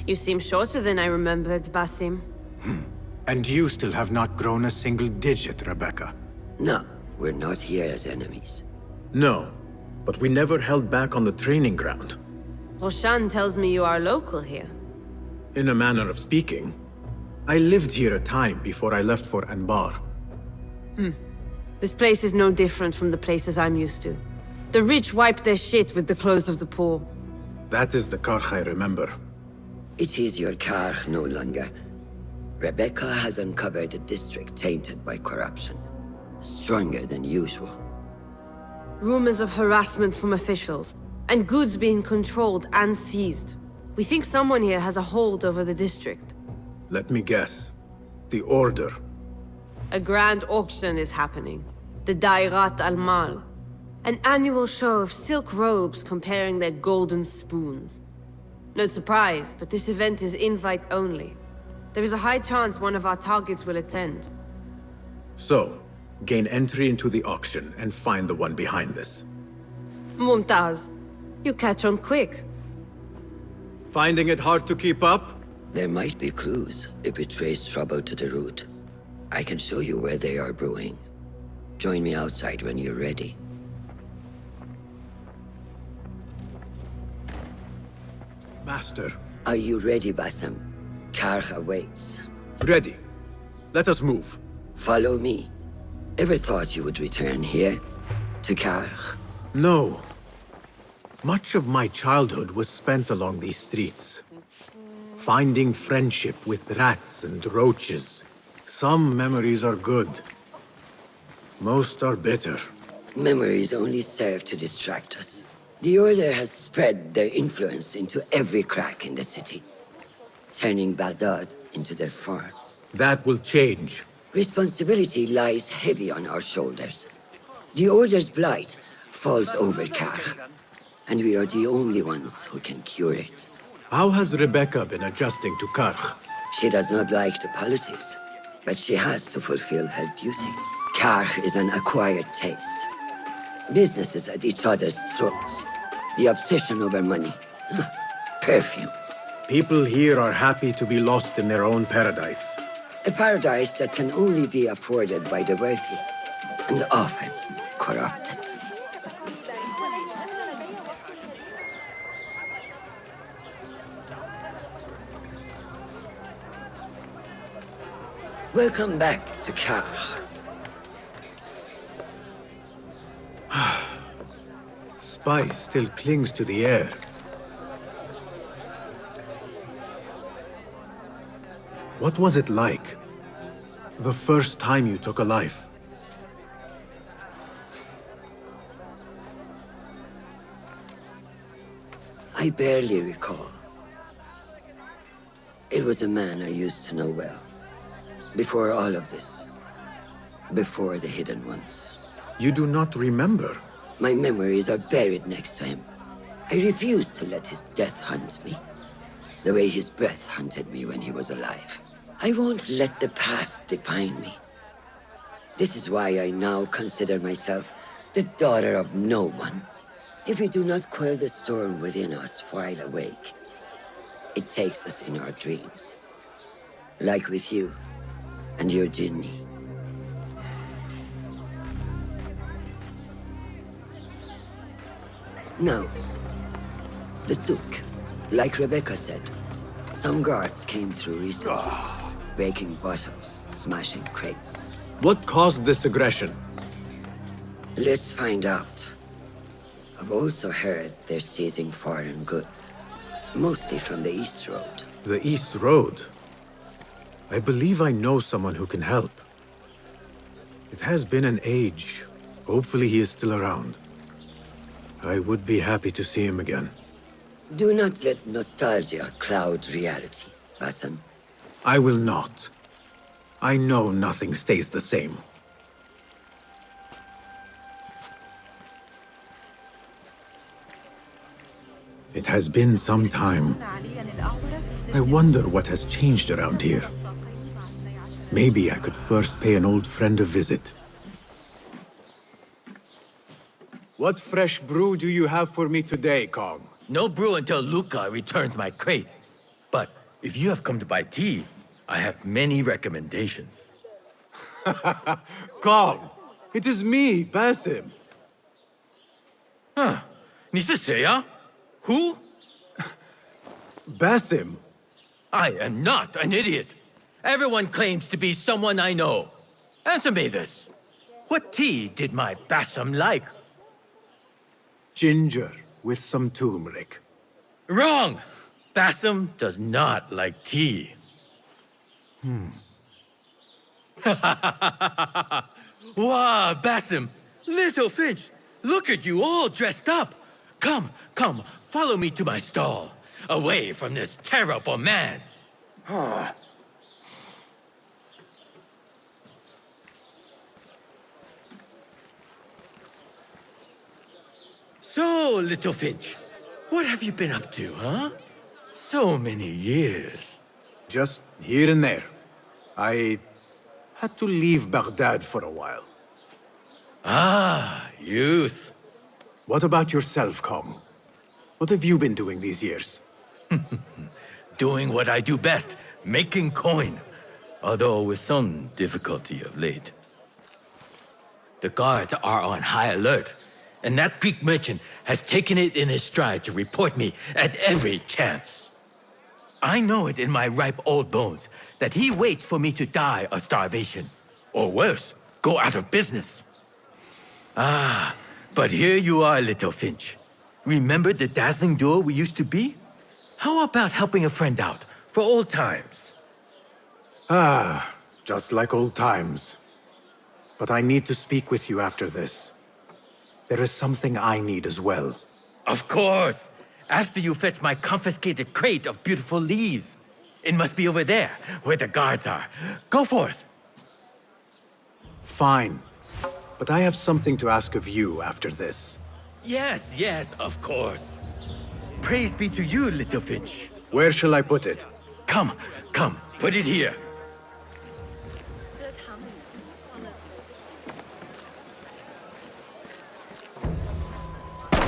You seem shorter than I remembered, Basim. And you still have not grown a single digit, Rebecca. No, we're not here as enemies. No, but we never held back on the training ground. Roshan tells me you are local here. In a manner of speaking, I lived here a time before I left for Anbar. This place is no different from the places I'm used to. The rich wipe their shit with the clothes of the poor. That is the Karch I remember. It is your car no longer. Rebecca has uncovered a district tainted by corruption. Stronger than usual. Rumors of harassment from officials, and goods being controlled and seized. We think someone here has a hold over the district. Let me guess. The Order. A grand auction is happening. The Dairat al-Mal. An annual show of silk robes comparing their golden spoons. No surprise, but this event is invite only. There is a high chance one of our targets will attend. So, gain entry into the auction and find the one behind this. Mumtaz, you catch on quick. Finding it hard to keep up? There might be clues if we trace trouble to the root. I can show you where they are brewing. Join me outside when you're ready. Master. Are you ready, Basim? Karch awaits. Ready. Let us move. Follow me. Ever thought you would return here? To Karch? No. Much of my childhood was spent along these streets. Finding friendship with rats and roaches. Some memories are good. Most are bitter. Memories only serve to distract us. The Order has spread their influence into every crack in the city, turning Baghdad into their farm. That will change. Responsibility lies heavy on our shoulders. The Order's blight falls over Karch, and we are the only ones who can cure it. How has Rebecca been adjusting to Karch? She does not like the politics, but she has to fulfill her duty. Karch is an acquired taste. Businesses at each other's throats. The obsession over money. Perfume. People here are happy to be lost in their own paradise. A paradise that can only be afforded by the wealthy, and often corrupted. Welcome back to Karch. Spice still clings to the air. What was it like? The first time you took a life? I barely recall. It was a man I used to know well. Before all of this. Before the Hidden Ones. You do not remember? My memories are buried next to him. I refuse to let his death hunt me. The way his breath hunted me when he was alive. I won't let the past define me. This is why I now consider myself the daughter of no one. If we do not quell the storm within us while awake, it takes us in our dreams. Like with you and your Jinni. Now, the souk, like Rebecca said, some guards came through recently, breaking bottles, smashing crates. What caused this aggression? Let's find out. I've also heard they're seizing foreign goods, mostly from the East Road. The East Road? I believe I know someone who can help. It has been an age. Hopefully he is still around. I would be happy to see him again. Do not let nostalgia cloud reality, Basim. I will not. I know nothing stays the same. It has been some time. I wonder what has changed around here. Maybe I could first pay an old friend a visit. What fresh brew do you have for me today, Kong? No brew until Luca returns my crate. But if you have come to buy tea, I have many recommendations. Come! It is me, Basim. 你是谁啊? Who? Basim? I am not an idiot. Everyone claims to be someone I know. Answer me this. What tea did my Basim like? Ginger with some turmeric. Wrong! Basim does not like tea. Wow, Basim! Little Finch! Look at you all dressed up! Come, come, follow me to my stall. Away from this terrible man. So, Little Finch, what have you been up to, huh? So many years. Just here and there. I had to leave Baghdad for a while. Ah, youth. What about yourself, Kong? What have you been doing these years? Doing what I do best, making coin. Although with some difficulty of late. The guards are on high alert, and that Greek merchant has taken it in his stride to report me at every chance. I know it in my ripe old bones that he waits for me to die of starvation. Or worse, go out of business. Ah, but here you are, Little Finch. Remember the dazzling duo we used to be? How about helping a friend out, for old times? Ah, just like old times. But I need to speak with you after this. There is something I need as well. Of course! After you fetch my confiscated crate of beautiful leaves. It must be over there, where the guards are. Go forth! Fine. But I have something to ask of you after this. Yes, yes, of course. Praise be to you, Little Finch. Where shall I put it? Come, come, put it here.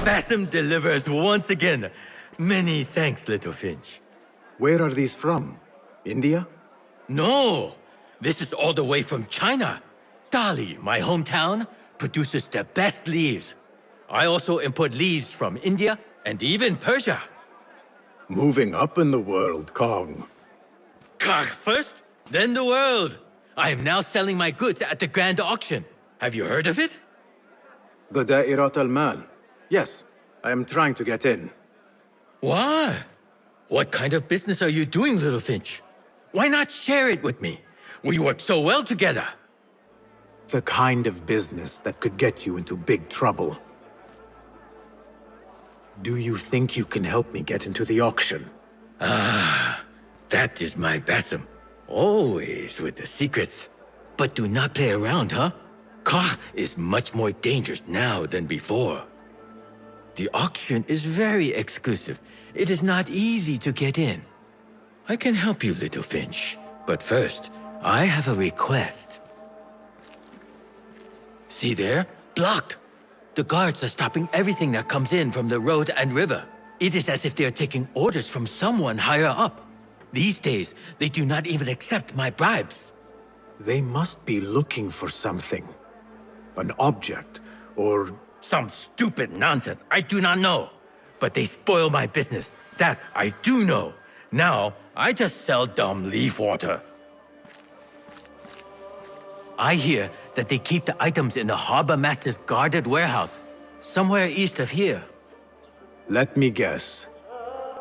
Basim delivers once again. Many thanks, Little Finch. Where are these from? India? No, this is all the way from China. Dali, my hometown, produces the best leaves. I also import leaves from India and even Persia. Moving up in the world, Kong. Kah first, then the world. I am now selling my goods at the grand auction. Have you heard of it? The Da'irat al-Mal. Yes, I am trying to get in. Why? What kind of business are you doing, Little Finch? Why not share it with me? We work so well together. The kind of business that could get you into big trouble. Do you think you can help me get into the auction? Ah, that is my Basim. Always with the secrets. But do not play around, huh? Kah is much more dangerous now than before. The auction is very exclusive. It is not easy to get in. I can help you, Little Finch. But first, I have a request. See there? Blocked. The guards are stopping everything that comes in from the road and river. It is as if they are taking orders from someone higher up. These days, they do not even accept my bribes. They must be looking for something. An object, or... Some stupid nonsense I do not know. But they spoil my business. That I do know. Now, I just sell dumb leaf water. I hear that they keep the items in the harbor master's guarded warehouse, somewhere east of here. Let me guess.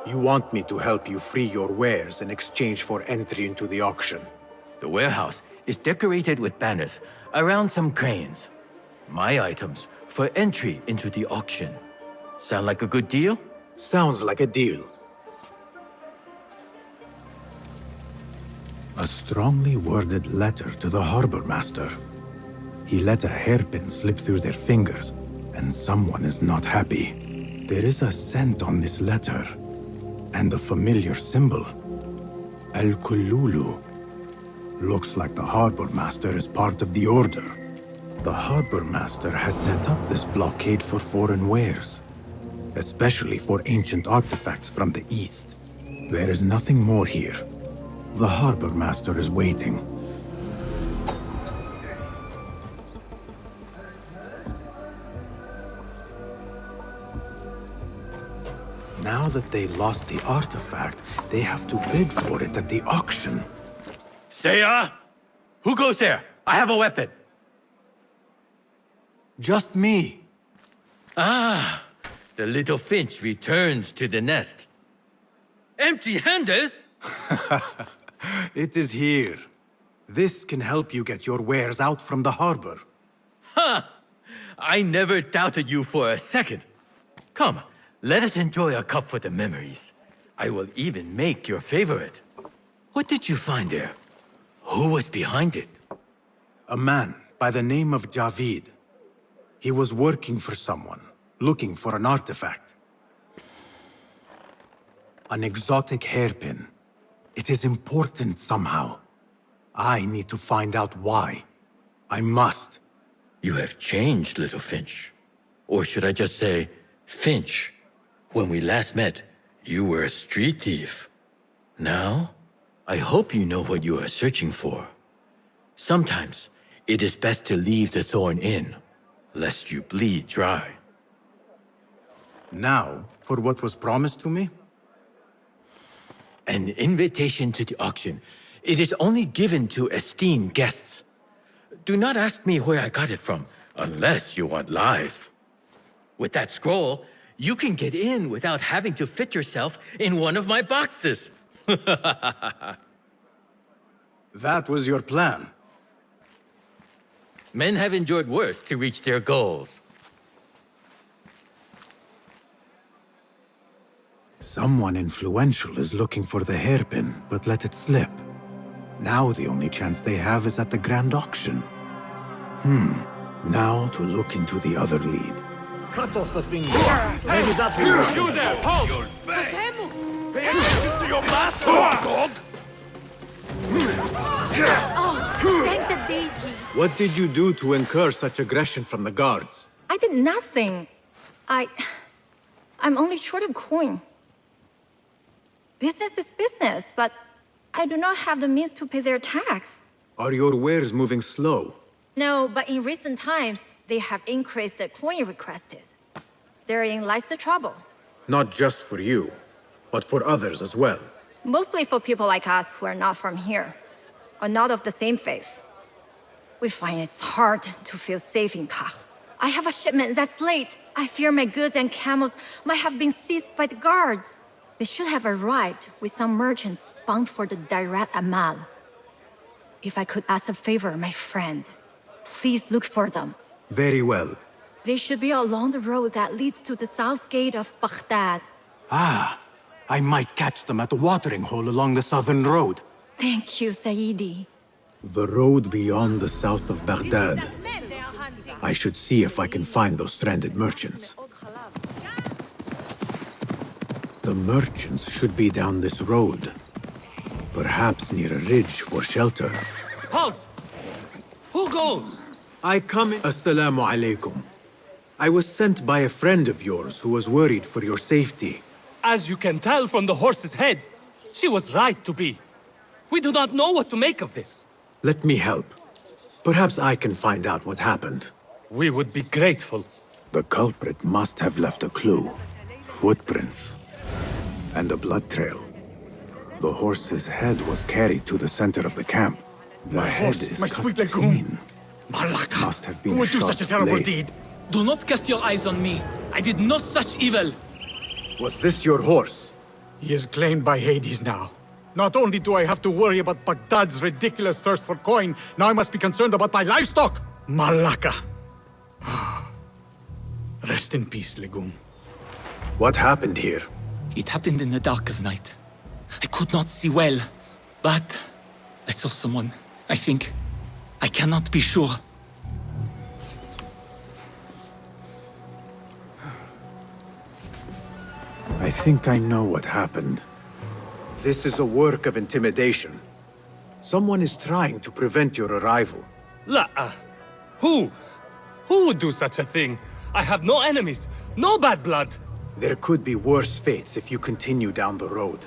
You want me to help you free your wares in exchange for entry into the auction. The warehouse is decorated with banners around some cranes. My items for entry into the auction. Sound like a good deal? Sounds like a deal. A strongly worded letter to the harbor master. He let a hairpin slip through their fingers, and someone is not happy. There is a scent on this letter, and a familiar symbol. Al-Kululu. Looks like the harbor master is part of the order. The harbor master has set up this blockade for foreign wares, especially for ancient artifacts from the east. There is nothing more here. The harbor master is waiting. Now that they lost the artifact, they have to bid for it at the auction. Seiya! Who goes there? I have a weapon. Just me. Ah, the little finch returns to the nest. Empty-handed? It is here. This can help you get your wares out from the harbor. Ha! I never doubted you for a second. Come, let us enjoy a cup for the memories. I will even make your favorite. What did you find there? Who was behind it? A man by the name of Javid. He was working for someone, looking for an artifact. An exotic hairpin. It is important somehow. I need to find out why. I must. You have changed, little Finch. Or should I just say, Finch? When we last met, you were a street thief. Now, I hope you know what you are searching for. Sometimes, it is best to leave the thorn in, lest you bleed dry. Now, for what was promised to me? An invitation to the auction. It is only given to esteemed guests. Do not ask me where I got it from, unless you want lies. With that scroll, you can get in without having to fit yourself in one of my boxes. That was your plan. Men have endured worse to reach their goals. Someone influential is looking for the hairpin, but let it slip. Now the only chance they have is at the grand auction. Now to look into the other lead. Cut off the finger. Maybe that will... You there! Hold! Pay attention to your master, dog! Thank the deity. What did you do to incur such aggression from the guards? I did nothing. I'm only short of coin. Business is business, but I do not have the means to pay their tax. Are your wares moving slow? No, but in recent times, they have increased the coin requested. Therein lies the trouble. Not just for you, but for others as well. Mostly for people like us who are not from here, or not of the same faith. We find it's hard to feel safe in Kach. I have a shipment that's late. I fear my goods and camels might have been seized by the guards. They should have arrived with some merchants bound for the Dairat Amal. If I could ask a favor, my friend, please look for them. Very well. They should be along the road that leads to the south gate of Baghdad. Ah, I might catch them at the watering hole along the southern road. Thank you, Saidi. The road beyond the south of Baghdad. I should see if I can find those stranded merchants. The merchants should be down this road. Perhaps near a ridge for shelter. Halt! Who goes? I come in... Assalamu alaikum. I was sent by a friend of yours who was worried for your safety. As you can tell from the horse's head, she was right to be. We do not know what to make of this. Let me help. Perhaps I can find out what happened. We would be grateful. The culprit must have left a clue. Footprints. And a blood trail. The horse's head was carried to the center of the camp. The head is my cut sweet legume. clean. Malaka! Must have been Who would do shot such a terrible late. deed? Do not cast your eyes on me. I did no such evil. Was this your horse? He is claimed by Hades now. Not only do I have to worry about Baghdad's ridiculous thirst for coin, now I must be concerned about my livestock! Malaka! Rest in peace, legume. What happened here? It happened in the dark of night. I could not see well, but I saw someone. I think. I cannot be sure. I think I know what happened. This is a work of intimidation. Someone is trying to prevent your arrival. Who? Who would do such a thing? I have no enemies, no bad blood. There could be worse fates if you continue down the road.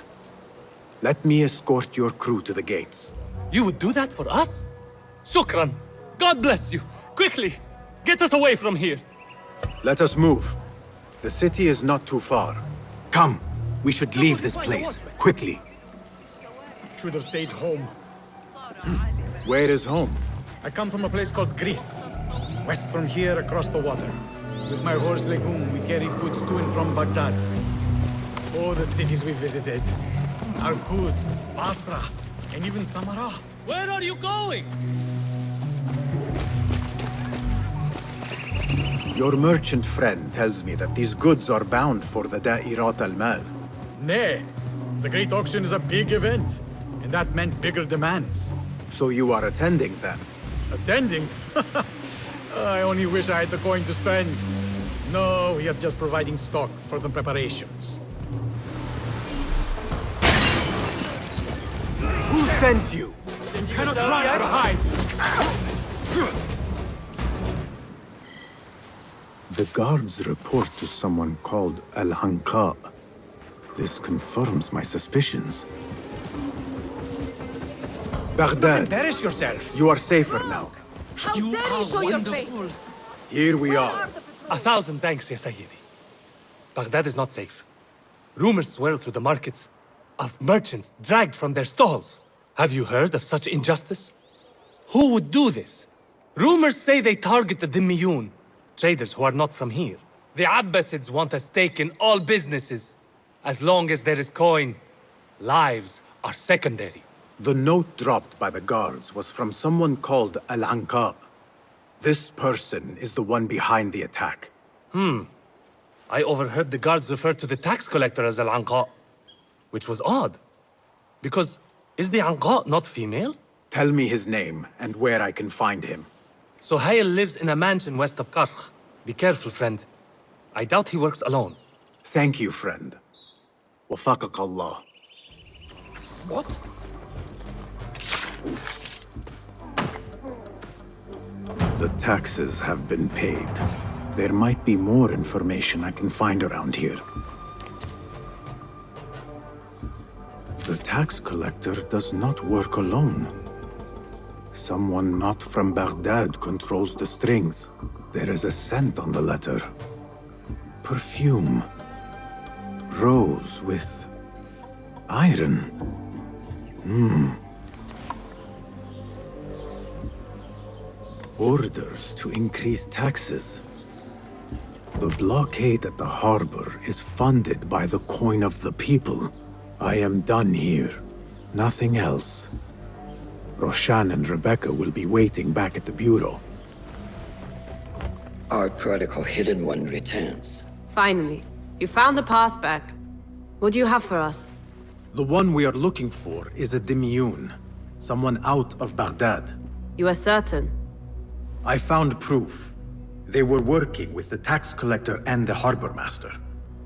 Let me escort your crew to the gates. You would do that for us? Shukran. God bless you. Quickly, get us away from here. Let us move. The city is not too far. Come, we should leave this place, quickly. Should have stayed home. Where is home? I come from a place called Greece. West from here, across the water. With my horse Legume, we carry goods to and from Baghdad. Oh, the cities we visited. Al-Quds, Basra, and even Samarra. Where are you going? Your merchant friend tells me that these goods are bound for the Da'irat al-Mal. Nay, the Great Auction is a big event, and that meant bigger demands. So you are attending then? Attending? I only wish I had the coin to spend. No, we are just providing stock for the preparations. Who sent you? You cannot run or hide! The guards report to someone called Al-Anqa. This confirms my suspicions. Baghdad, Embarrass yourself! you are safer now. You are wonderful. Here we are. 1,000 thanks, Ya Sayyidi. Baghdad is not safe. Rumors swirl through the markets of merchants dragged from their stalls. Have you heard of such injustice? Who would do this? Rumors say they target the Dhimmiyun, traders who are not from here. The Abbasids want a stake in all businesses. As long as there is coin, lives are secondary. The note dropped by the guards was from someone called Al-Anqa. This person is the one behind the attack. I overheard the guards refer to the tax collector as Al-Anqa, which was odd. Because is the Anqa not female? Tell me his name and where I can find him. Suhail lives in a mansion west of Karkh. Be careful, friend. I doubt he works alone. Thank you, friend. Wafaqak Allah. What? The taxes have been paid. There might be more information I can find around here. The tax collector does not work alone. Someone not from Baghdad controls the strings. There is a scent on the letter. Perfume. Rose with iron. Orders to increase taxes. The blockade at the harbor is funded by the coin of the people. I am done here. Nothing else. Roshan and Rebecca will be waiting back at the bureau. Our prodigal hidden one returns. Finally, you found the path back. What do you have for us? The one we are looking for is a Dhimmiyun, someone out of Baghdad. You are certain? I found proof. They were working with the tax collector and the harbor master.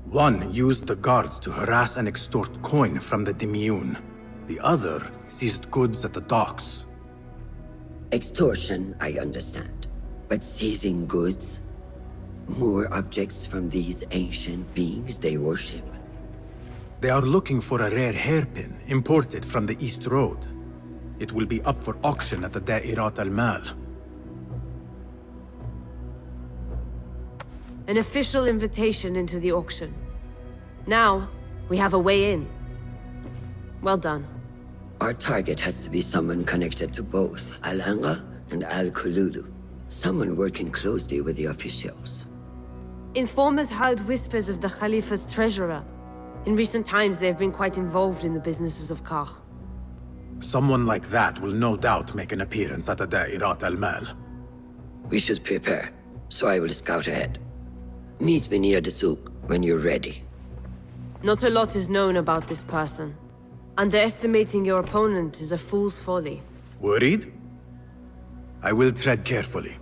One used the guards to harass and extort coin from the Dhimmiyun. The other seized goods at the docks. Extortion, I understand. But seizing goods? More objects from these ancient beings they worship? They are looking for a rare hairpin imported from the East Road. It will be up for auction at the Da'irat al-Mal. An official invitation into the auction. Now, we have a way in. Well done. Our target has to be someone connected to both Al-Anga and Al-Kululu. Someone working closely with the officials. Informers heard whispers of the Khalifa's treasurer. In recent times, they have been quite involved in the businesses of Karkh. Someone like that will no doubt make an appearance at the Da'irat al-Mal. We should prepare, so I will scout ahead. Meet me near the souk when you're ready. Not a lot is known about this person. Underestimating your opponent is a fool's folly. Worried? I will tread carefully.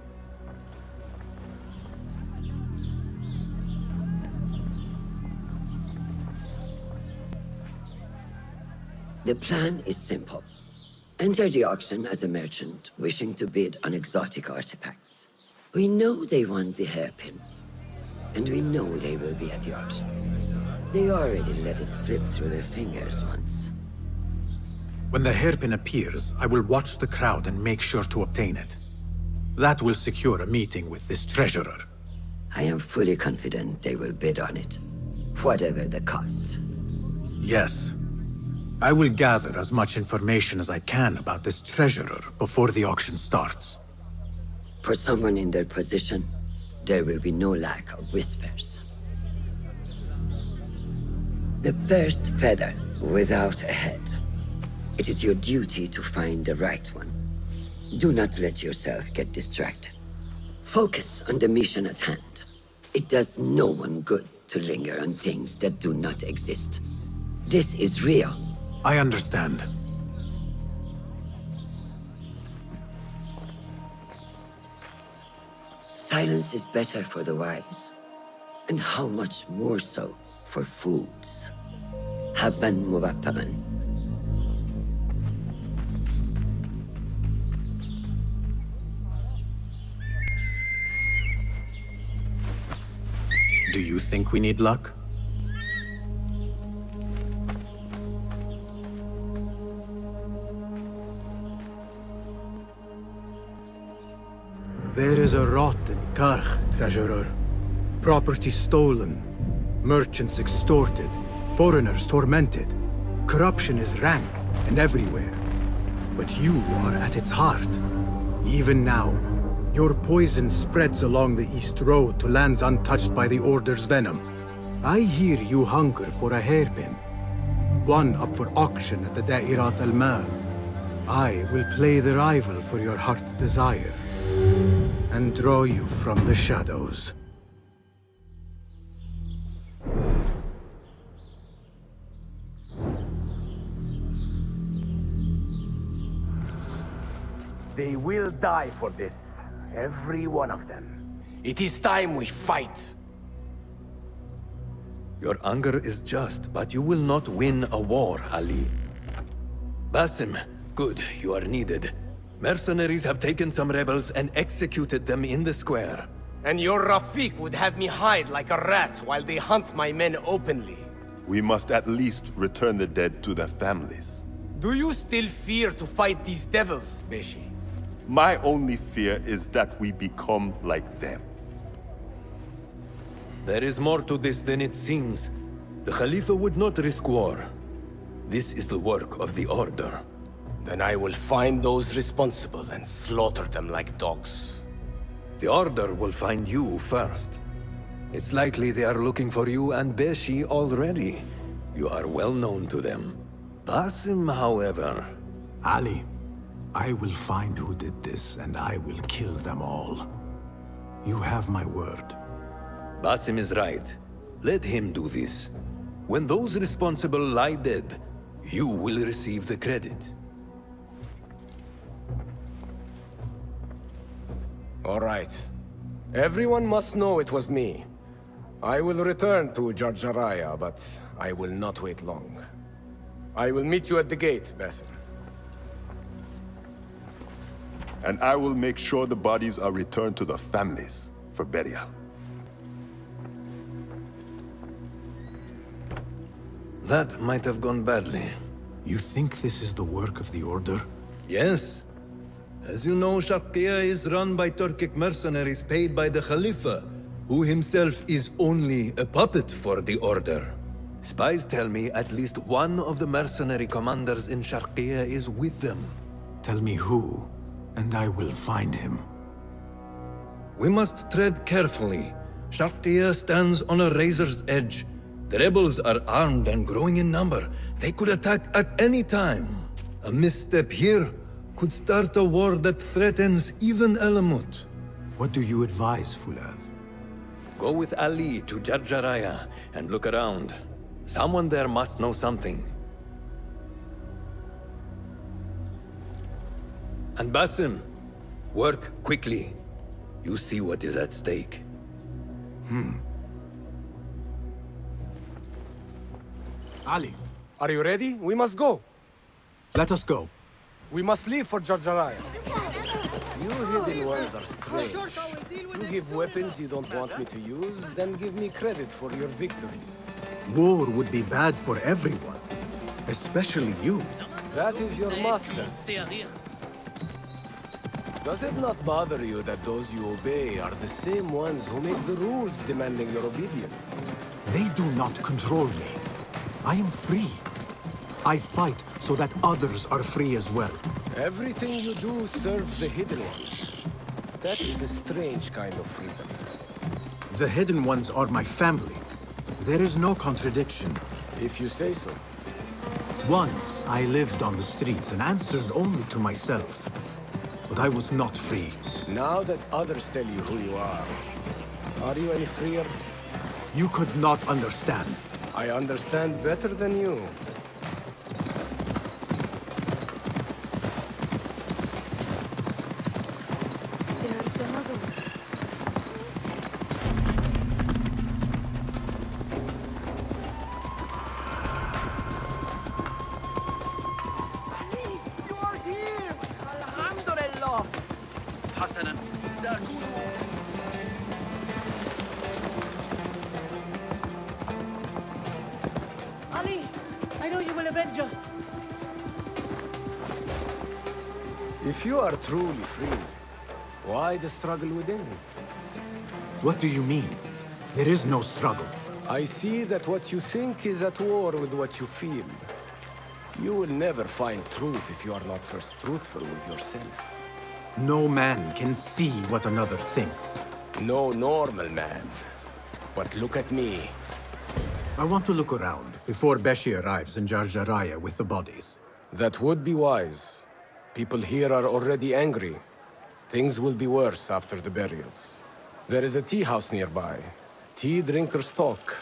The plan is simple. Enter the auction as a merchant wishing to bid on exotic artifacts. We know they want the hairpin. And we know they will be at the auction. They already let it slip through their fingers once. When the hairpin appears, I will watch the crowd and make sure to obtain it. That will secure a meeting with this treasurer. I am fully confident they will bid on it, whatever the cost. Yes. I will gather as much information as I can about this treasurer before the auction starts. For someone in their position, there will be no lack of whispers. The first feather without a head. It is your duty to find the right one. Do not let yourself get distracted. Focus on the mission at hand. It does no one good to linger on things that do not exist. This is real. I understand. Silence is better for the wise, and how much more so for fools. حباً موفقاً. Do you think we need luck? There is a rot in Karch, treasurer. Property stolen, merchants extorted, foreigners tormented. Corruption is rank and everywhere. But you are at its heart. Even now, your poison spreads along the East Road to lands untouched by the Order's venom. I hear you hunger for a hairpin. One up for auction at the Da'irat al-Mal. I will play the rival for your heart's desire and draw you from the shadows. They will die for this. Every one of them. It is time we fight. Your anger is just, but you will not win a war, Ali. Basim, good, you are needed. Mercenaries have taken some rebels and executed them in the square. And your Rafik would have me hide like a rat while they hunt my men openly. We must at least return the dead to their families. Do you still fear to fight these devils, Beshi? My only fear is that we become like them. There is more to this than it seems. The Khalifa would not risk war. This is the work of the Order. Then I will find those responsible and slaughter them like dogs. The Order will find you first. It's likely they are looking for you and Beshi already. You are well known to them. Basim, however... Ali, I will find who did this and I will kill them all. You have my word. Basim is right. Let him do this. When those responsible lie dead, you will receive the credit. All right. Everyone must know it was me. I will return to Jarjaraya, but I will not wait long. I will meet you at the gate, Basim. And I will make sure the bodies are returned to the families for burial. That might have gone badly. You think this is the work of the Order? Yes. As you know, Sharqiya is run by Turkic mercenaries paid by the Khalifa, who himself is only a puppet for the Order. Spies tell me at least one of the mercenary commanders in Sharqiya is with them. Tell me who, and I will find him. We must tread carefully. Sharqiya stands on a razor's edge. The rebels are armed and growing in number. They could attack at any time. A misstep here could start a war that threatens even Alamut. What do you advise, Fulad? Go with Ali to Jarjaraya and look around. Someone there must know something. And Basim, work quickly. You see what is at stake. Ali, Are you ready? We must go. let us go. We must leave for Jarjaraya. You hidden ones are strange. You give weapons you don't want me to use, then give me credit for your victories. War would be bad for everyone, especially you. That is your master. Does it not bother you that those you obey are the same ones who make the rules demanding your obedience? They do not control me. I am free. I fight so that others are free as well. Everything you do serves the Hidden Ones. That is a strange kind of freedom. The Hidden Ones are my family. There is no contradiction. If you say so. Once, I lived on the streets and answered only to myself. But I was not free. Now that others tell you who you are you any freer? You could not understand. I understand better than you. There's another one. You are here! Alhamdulillah! حسنا سأكون Ali, I know you will avenge us. If you are truly free, why the struggle within? What do you mean? There is no struggle. I see that what you think is at war with what you feel. You will never find truth if you are not first truthful with yourself. No man can see what another thinks. No normal man. But look at me. I want to look around before Beshi arrives in Jarjaraya with the bodies. That would be wise. People here are already angry. Things will be worse after the burials. There is a tea house nearby. Tea drinkers talk.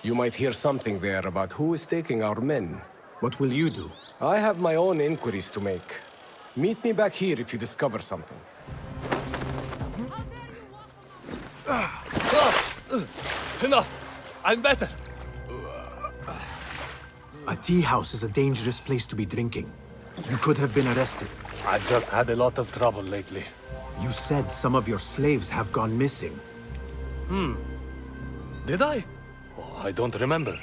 You might hear something there about who is taking our men. What will you do? I have my own inquiries to make. Meet me back here if you discover something. Enough! I'm better! A tea house is a dangerous place to be drinking. You could have been arrested. I've just had a lot of trouble lately. You said some of your slaves have gone missing. Did I? Oh, I don't remember.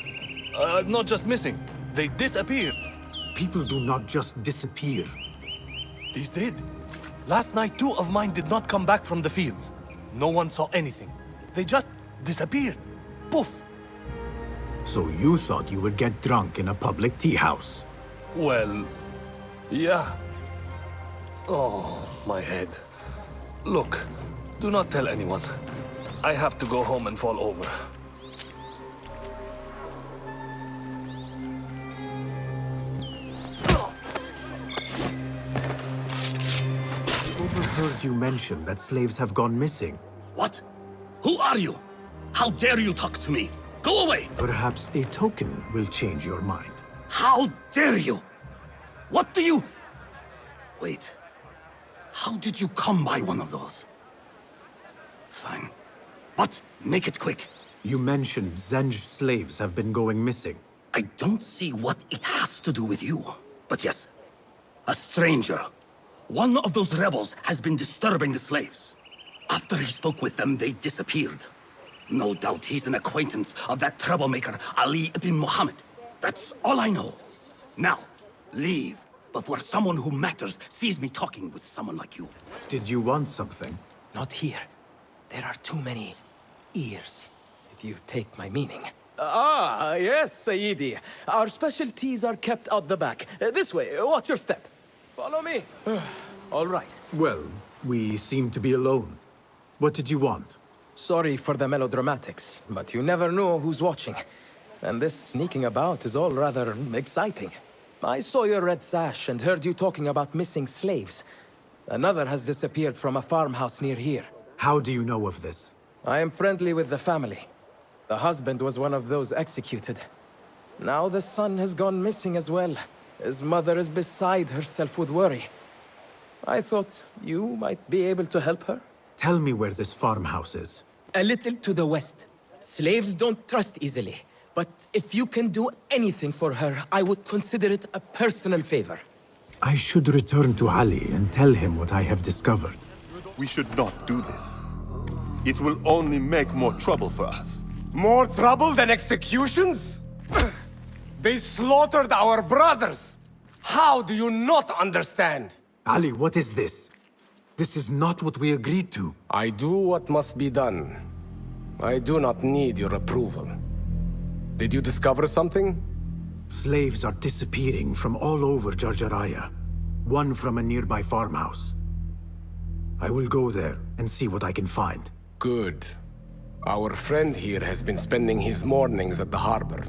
Not just missing. They disappeared. People do not just disappear. These did. Last night, 2 of mine did not come back from the fields. No one saw anything. They just disappeared. Poof! So you thought you would get drunk in a public tea house? Well, yeah. Oh, my head. Look, do not tell anyone. I have to go home and fall over. I overheard you mention that slaves have gone missing. What? Who are you? How dare you talk to me? Go away! Perhaps a token will change your mind. How dare you? What do you... Wait. How did you come by one of those? Fine. But make it quick. You mentioned Zenj slaves have been going missing. I don't see what it has to do with you. But yes, a stranger. One of those rebels has been disturbing the slaves. After he spoke with them, they disappeared. No doubt he's an acquaintance of that troublemaker, Ali ibn Muhammad. That's all I know. Now, leave before someone who matters sees me talking with someone like you. Did you want something? Not here. There are too many ears, if you take my meaning. Ah, yes, Sayyidi. Our specialties are kept out the back. This way, watch your step. Follow me. All right. Well, we seem to be alone. What did you want? Sorry for the melodramatics, but you never know who's watching. And this sneaking about is all rather exciting. I saw your red sash and heard you talking about missing slaves. Another has disappeared from a farmhouse near here. How do you know of this? I am friendly with the family. The husband was one of those executed. Now the son has gone missing as well. His mother is beside herself with worry. I thought you might be able to help her. Tell me where this farmhouse is. A little to the west. Slaves don't trust easily. But if you can do anything for her, I would consider it a personal favor. I should return to Ali and tell him what I have discovered. We should not do this. It will only make more trouble for us. More trouble than executions? They slaughtered our brothers! How do you not understand? Ali, what is this? This is not what we agreed to. I do what must be done. I do not need your approval. Did you discover something? Slaves are disappearing from all over Jarjaraya. One from a nearby farmhouse. I will go there and see what I can find. Good. Our friend here has been spending his mornings at the harbor,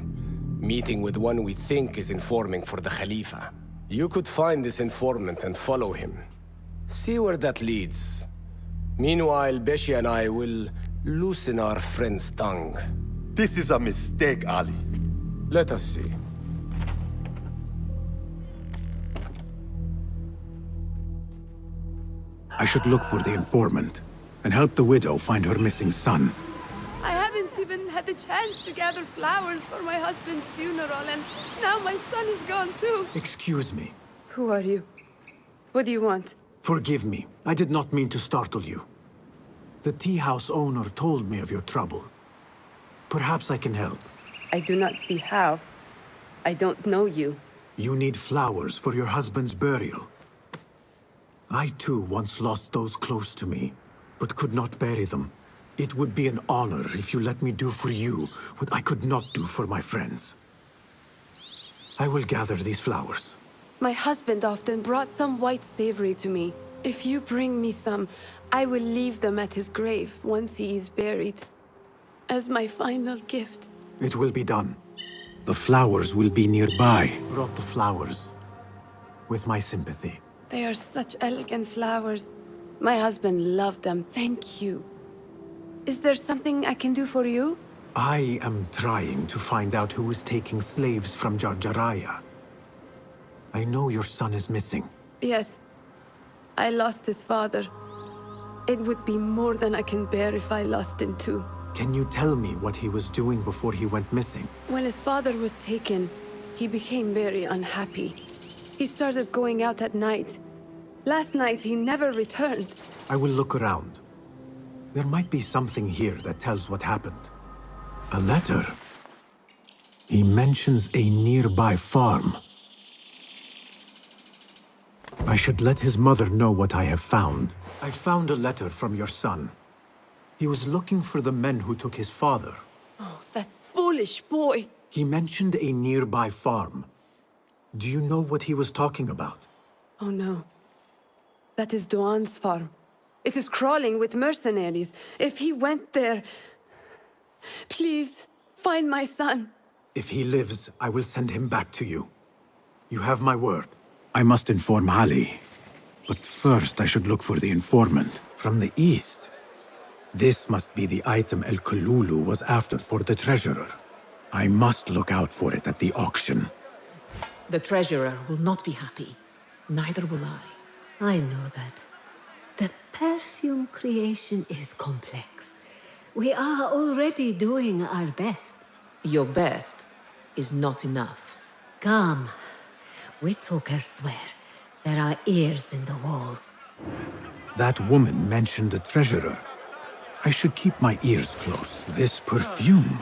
meeting with one we think is informing for the Khalifa. You could find this informant and follow him. See where that leads. Meanwhile, Beshi and I will loosen our friend's tongue. This is a mistake, Ali. Let us see. I should look for the informant and help the widow find her missing son. I haven't even had the chance to gather flowers for my husband's funeral, and now my son is gone too. Excuse me. Who are you? What do you want? Forgive me. I did not mean to startle you. The tea house owner told me of your trouble. Perhaps I can help. I do not see how. I don't know you. You need flowers for your husband's burial. I too once lost those close to me, but could not bury them. It would be an honor if you let me do for you what I could not do for my friends. I will gather these flowers. My husband often brought some white savory to me. If you bring me some, I will leave them at his grave once he is buried. As my final gift. It will be done. The flowers will be nearby. Brought the flowers. With my sympathy. They are such elegant flowers. My husband loved them. Thank you. Is there something I can do for you? I am trying to find out who is taking slaves from Jarjaraya. I know your son is missing. Yes. I lost his father. It would be more than I can bear if I lost him too. Can you tell me what he was doing before he went missing? When his father was taken, he became very unhappy. He started going out at night. Last night, he never returned. I will look around. There might be something here that tells what happened. A letter. He mentions a nearby farm. I should let his mother know what I have found. I found a letter from your son. He was looking for the men who took his father. Oh, that foolish boy! He mentioned a nearby farm. Do you know what he was talking about? Oh no. That is Duan's farm. It is crawling with mercenaries. If he went there... Please, find my son. If he lives, I will send him back to you. You have my word. I must inform Ali. But first I should look for the informant from the east. This must be the item El Kululu was after for the treasurer. I must look out for it at the auction. The treasurer will not be happy. Neither will I. I know that. The perfume creation is complex. We are already doing our best. Your best is not enough. Come. We talk elsewhere. There are ears in the walls. That woman mentioned the treasurer. I should keep my ears close. This perfume.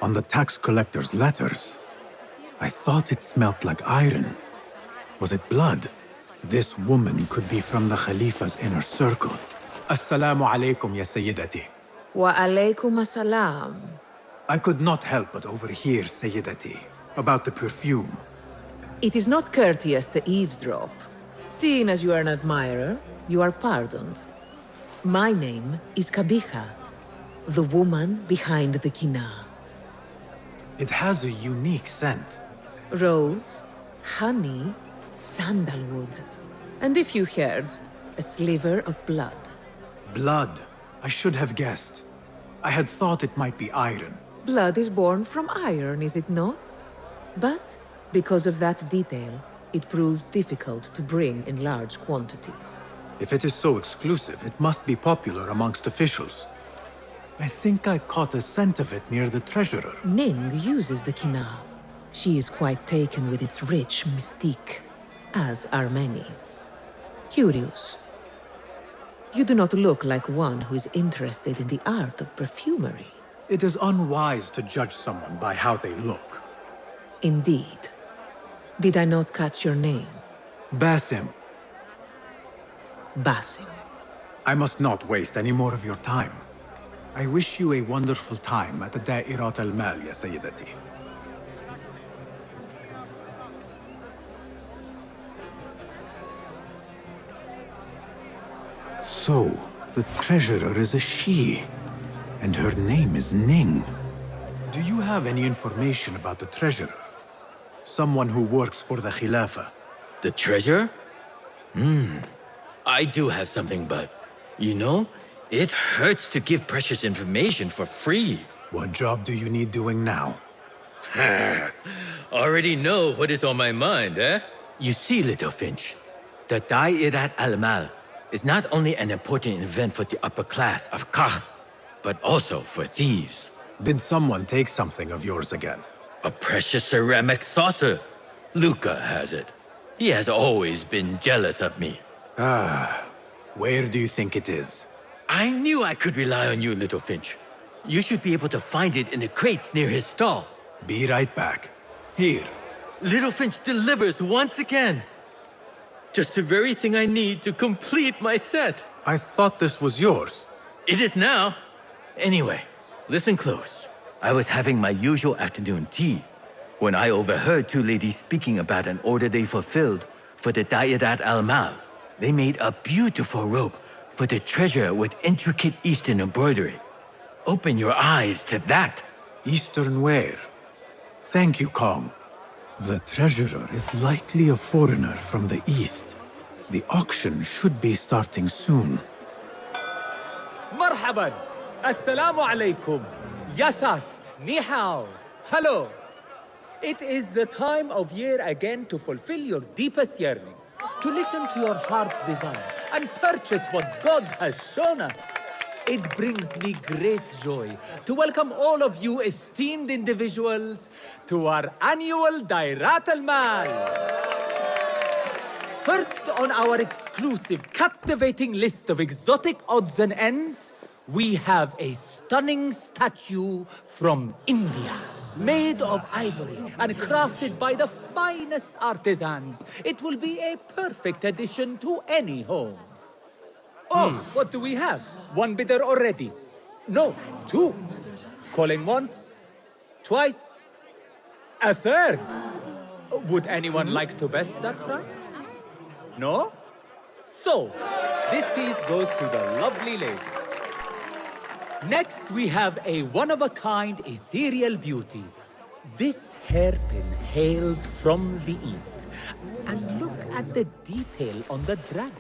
On the tax collector's letters. I thought it smelt like iron. Was it blood? This woman could be from the Khalifa's inner circle. Assalamu alaikum, ya Sayyidati. Wa alaykum assalam. I could not help but overhear, Sayyidati, about the perfume. It is not courteous to eavesdrop. Seeing as you are an admirer, you are pardoned. My name is Kabiha, the woman behind the kina. It has a unique scent. Rose, honey, sandalwood. And if you heard, a sliver of blood. Blood. I should have guessed. I had thought it might be iron. Blood is born from iron, is it not? But because of that detail, it proves difficult to bring in large quantities. If it is so exclusive, it must be popular amongst officials. I think I caught a scent of it near the treasurer. Ning uses the kina. She is quite taken with its rich mystique, as are many. Curious. You do not look like one who is interested in the art of perfumery. It is unwise to judge someone by how they look. Indeed. Did I not catch your name? Basim. Basim. I must not waste any more of your time. I wish you a wonderful time at the Da'irat al-Mal, ya Sayyidati. So, the treasurer is a she, and her name is Ning. Do you have any information about the treasurer? Someone who works for the Khilafah. The treasure? I do have something, but you know, it hurts to give precious information for free. What job do you need doing now? Already know what is on my mind, eh? You see, little Finch, the Da'irat al-Mal is not only an important event for the upper class of Kach, but also for thieves. Did someone take something of yours again? A precious ceramic saucer. Luca has it. He has always been jealous of me. Where do you think it is? I knew I could rely on you, little Finch. You should be able to find it in the crates near his stall. Be right back. Here. Little Finch delivers once again. Just the very thing I need to complete my set. I thought this was yours. It is now. Anyway, listen close. I was having my usual afternoon tea when I overheard two ladies speaking about an order they fulfilled for the Da'irat al-Mal. They made a beautiful robe for the treasure with intricate Eastern embroidery. Open your eyes to that. Eastern ware. Thank you, Kong. The treasurer is likely a foreigner from the East. The auction should be starting soon. مرحبا. Assalamu alaikum. Yasas. Ni hao. Hello. It is the time of year again to fulfill your deepest yearning, to listen to your heart's desire, and purchase what God has shown us. It brings me great joy to welcome all of you esteemed individuals to our annual Da'irat al-Mal. First on our exclusive, captivating list of exotic odds and ends, we have a stunning statue from India. Made of ivory and crafted by the finest artisans, it will be a perfect addition to any home. Oh, what do we have? One bidder already. No, two. Calling once, twice, a third. Would anyone like to best that price? No? So, this piece goes to the lovely lady. Next, we have a one-of-a-kind ethereal beauty. This hairpin hails from the east. And look at the detail on the dragon.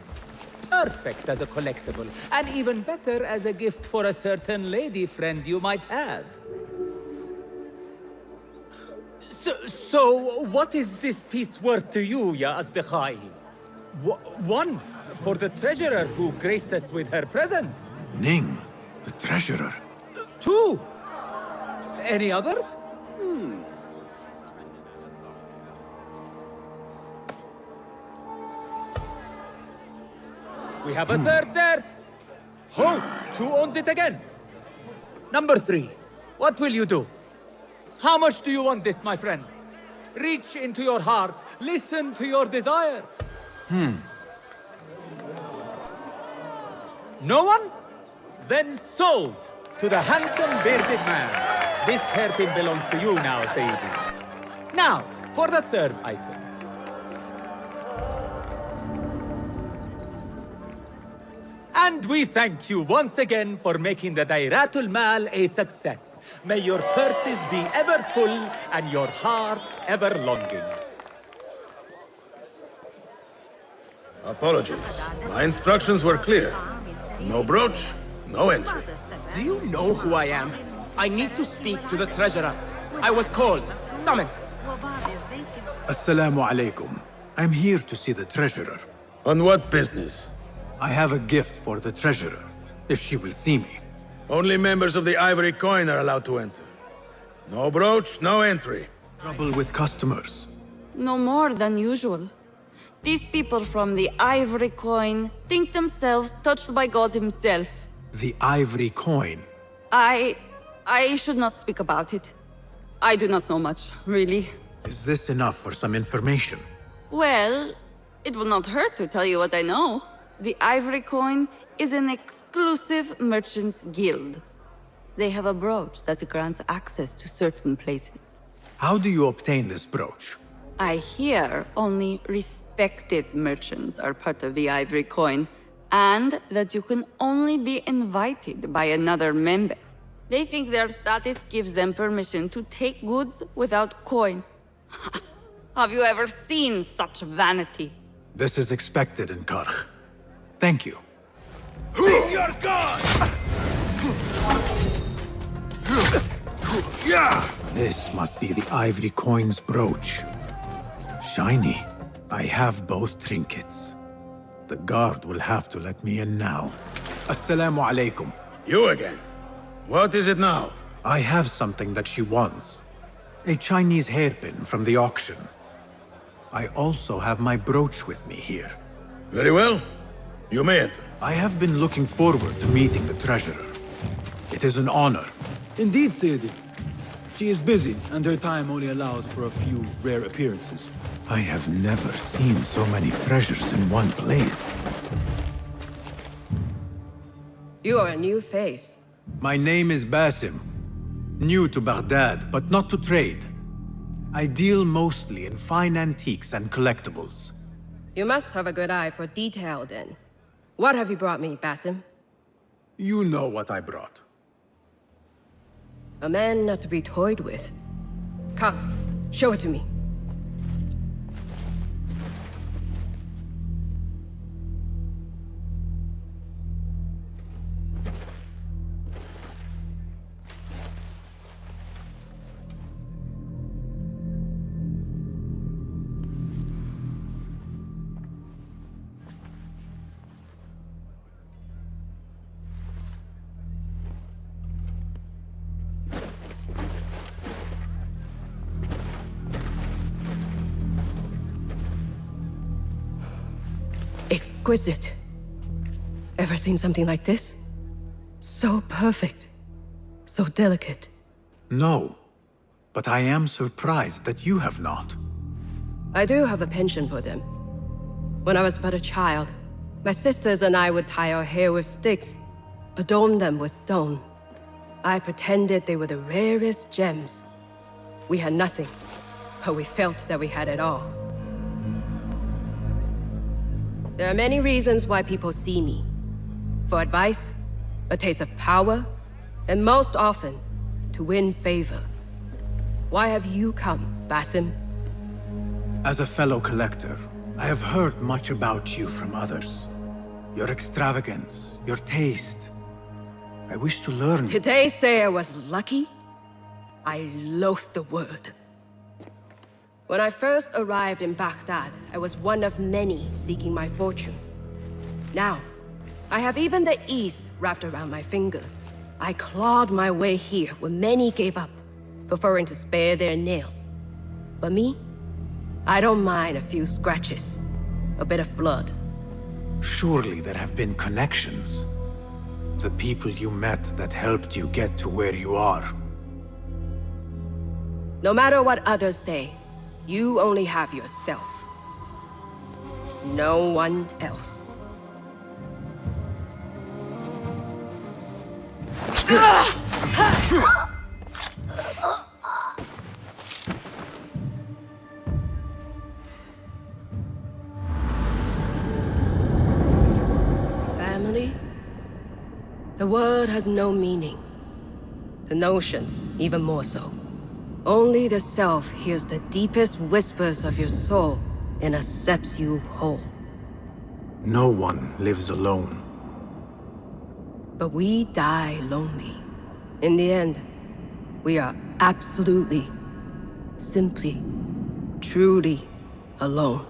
Perfect as a collectible, and even better as a gift for a certain lady friend you might have. So what is this piece worth to you, Ya Asdiqai? One, for the treasurer who graced us with her presence. Ning. The treasurer. Two! Any others? We have a third there. Oh, who owns it again? Number three. What will you do? How much do you want this, my friends? Reach into your heart. Listen to your desire. No one? Then sold to the handsome bearded man. This hairpin belongs to you now, Sayyidi. Now, for the third item. And we thank you once again for making the Da'irat al-Mal a success. May your purses be ever full and your heart ever longing. Apologies. My instructions were clear. No brooch, no entry. Do you know who I am? I need to speak to the treasurer. I was called, summoned. Assalamu alaikum. I'm here to see the treasurer. On what business? I have a gift for the treasurer, if she will see me. Only members of the Ivory Coin are allowed to enter. No brooch, no entry. Trouble with customers. No more than usual. These people from the Ivory Coin think themselves touched by God himself. The Ivory Coin? I should not speak about it. I do not know much, really. Is this enough for some information? Well, it will not hurt to tell you what I know. The Ivory Coin is an exclusive merchants guild. They have a brooch that grants access to certain places. How do you obtain this brooch? I hear only respected merchants are part of the Ivory Coin, and that you can only be invited by another member. They think their status gives them permission to take goods without coin. Have you ever seen such vanity? This is expected in Karch. Thank you. Bring your gun! This must be the Ivory Coin's brooch. Shiny. I have both trinkets. The guard will have to let me in now. Assalamu alaikum. You again? What is it now? I have something that she wants. A Chinese hairpin from the auction. I also have my brooch with me here. Very well. You may enter. I have been looking forward to meeting the treasurer. It is an honor. Indeed, Sayyidi. She is busy, and her time only allows for a few rare appearances. I have never seen so many treasures in one place. You are a new face. My name is Basim. New to Baghdad, but not to trade. I deal mostly in fine antiques and collectibles. You must have a good eye for detail, then. What have you brought me, Basim? You know what I brought. A man not to be toyed with. Come, show it to me. Exquisite. Ever seen something like this? So perfect. So delicate. No, but I am surprised that you have not. I do have a penchant for them. When I was but a child, my sisters and I would tie our hair with sticks, adorn them with stone. I pretended they were the rarest gems. We had nothing, but we felt that we had it all. There are many reasons why people see me. For advice, a taste of power, and most often, to win favor. Why have you come, Basim? As a fellow collector, I have heard much about you from others. Your extravagance, your taste. I wish to learn. Did they say I was lucky? I loathe the word. When I first arrived in Baghdad, I was one of many seeking my fortune. Now, I have even the East wrapped around my fingers. I clawed my way here when many gave up, preferring to spare their nails. But me? I don't mind a few scratches, a bit of blood. Surely there have been connections. The people you met that helped you get to where you are. No matter what others say, you only have yourself. No one else. Family? The word has no meaning. The notions, even more so. Only the self hears the deepest whispers of your soul and accepts you whole. No one lives alone. But we die lonely. In the end, we are absolutely, simply, truly alone.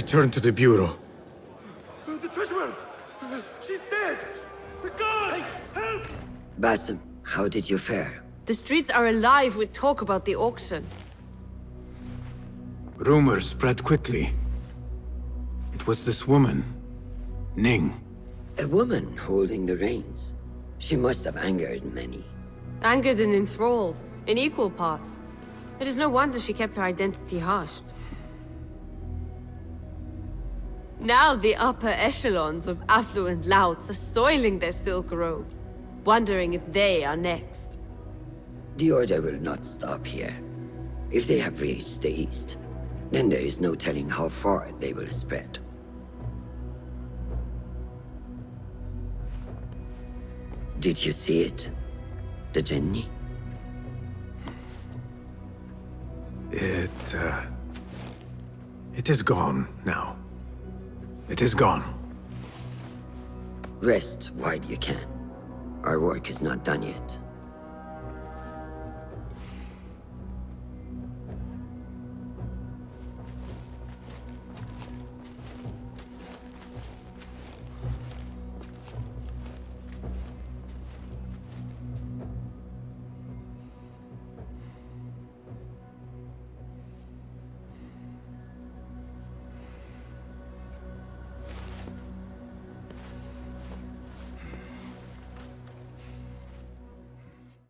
return to the Bureau. The treasurer! She's dead! The guard! Help! Basim, how did you fare? The streets are alive with talk about the auction. Rumors spread quickly. It was this woman, Ning. A woman holding the reins. She must have angered many. Angered and enthralled, in equal parts. It is no wonder she kept her identity hushed. Now the upper echelons of affluent louts are soiling their silk robes, wondering if they are next. The Order will not stop here. If they have reached the east, then there is no telling how far they will spread. Did you see it? The Jinni? It is gone now. It is gone. Rest while you can. Our work is not done yet.